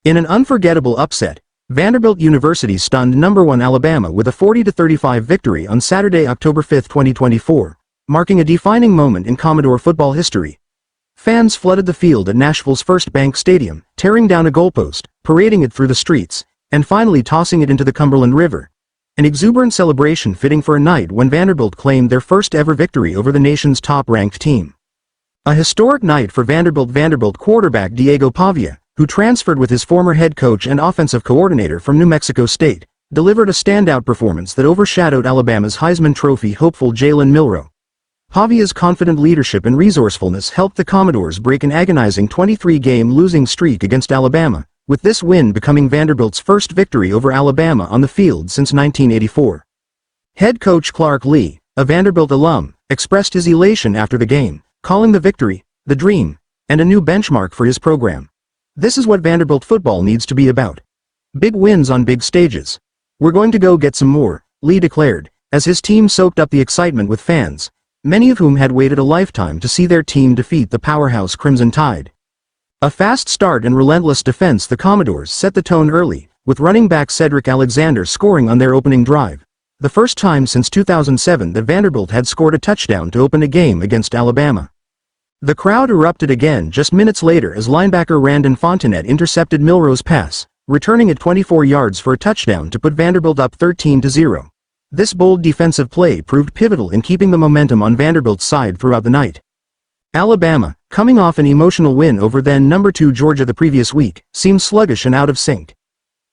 In an unforgettable upset, Vanderbilt University stunned number 1 Alabama with a 40-35 victory on Saturday, October 5, 2024, marking a defining moment in Commodore football history. Fans flooded the field at Nashville's First Bank Stadium, tearing down a goalpost, parading it through the streets, and finally tossing it into the Cumberland River. An exuberant celebration fitting for a night when Vanderbilt claimed their first-ever victory over the nation's top-ranked team. A historic night for Vanderbilt quarterback Diego Pavia, who transferred with his former head coach and offensive coordinator from New Mexico State, delivered a standout performance that overshadowed Alabama's Heisman Trophy hopeful Jalen Milroe. Pavia's confident leadership and resourcefulness helped the Commodores break an agonizing 23-game losing streak against Alabama, with this win becoming Vanderbilt's first victory over Alabama on the field since 1984. Head coach Clark Lee, a Vanderbilt alum, expressed his elation after the game, calling the victory, the dream, and a new benchmark for his program. "This is what Vanderbilt football needs to be about. Big wins on big stages. We're going to go get some more," Lee declared, as his team soaked up the excitement with fans, many of whom had waited a lifetime to see their team defeat the powerhouse Crimson Tide. A fast start and relentless defense, the Commodores set the tone early, with running back Cedric Alexander scoring on their opening drive, the first time since 2007 that Vanderbilt had scored a touchdown to open a game against Alabama. The crowd erupted again just minutes later as linebacker Randon Fontenette intercepted Milroe's pass, returning it 24 yards for a touchdown to put Vanderbilt up 13-0. This bold defensive play proved pivotal in keeping the momentum on Vanderbilt's side throughout the night. Alabama, coming off an emotional win over then number 2 Georgia the previous week, seemed sluggish and out of sync.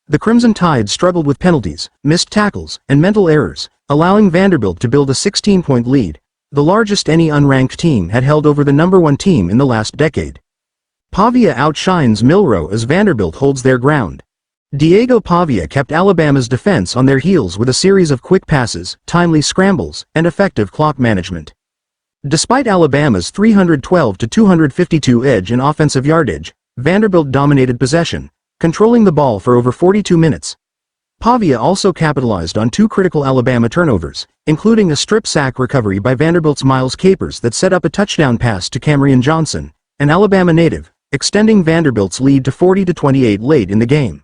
The Crimson Tide struggled with penalties, missed tackles, and mental errors, allowing Vanderbilt to build a 16-point lead, the largest any unranked team had held over the number 1 team in the last decade. Pavia outshines Milroe as Vanderbilt holds their ground. Diego Pavia kept Alabama's defense on their heels with a series of quick passes, timely scrambles, and effective clock management. Despite Alabama's 312-252 edge in offensive yardage, Vanderbilt dominated possession, controlling the ball for over 42 minutes. Pavia also capitalized on 2 critical Alabama turnovers, including a strip sack recovery by Vanderbilt's Miles Capers that set up a touchdown pass to Camryon Johnson, an Alabama native, extending Vanderbilt's lead to 40-28 late in the game.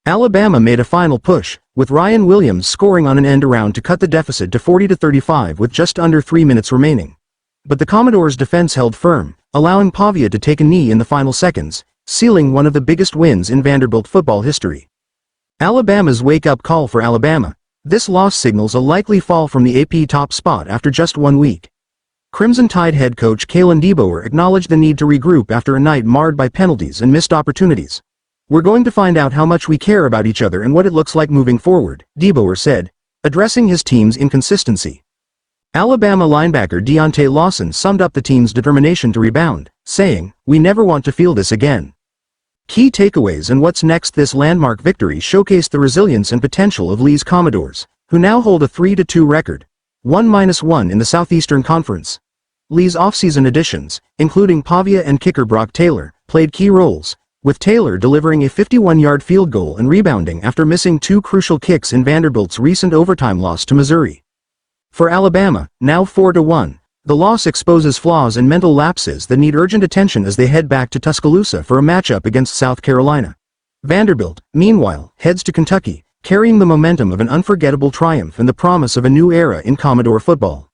Alabama made a final push, with Ryan Williams scoring on an end around to cut the deficit to 40-35 with just under 3 minutes remaining. But the Commodores' defense held firm, allowing Pavia to take a knee in the final seconds, sealing one of the biggest wins in Vanderbilt football history. Alabama's wake-up call for Alabama. This loss signals a likely fall from the AP top spot after just 1 week. Crimson Tide head coach Kalen DeBoer acknowledged the need to regroup after a night marred by penalties and missed opportunities. "We're going to find out how much we care about each other and what it looks like moving forward," DeBoer said, addressing his team's inconsistency. Alabama linebacker Deontay Lawson summed up the team's determination to rebound, saying, "We never want to feel this again." Key takeaways and what's next: this landmark victory showcased the resilience and potential of Lee's Commodores, who now hold a 3-2 record, 1-1 in the Southeastern Conference. Lee's offseason additions, including Pavia and kicker Brock Taylor, played key roles, with Taylor delivering a 51-yard field goal and rebounding after missing 2 crucial kicks in Vanderbilt's recent overtime loss to Missouri. For Alabama, now 4-1, the loss exposes flaws and mental lapses that need urgent attention as they head back to Tuscaloosa for a matchup against South Carolina. Vanderbilt, meanwhile, heads to Kentucky, carrying the momentum of an unforgettable triumph and the promise of a new era in Commodore football.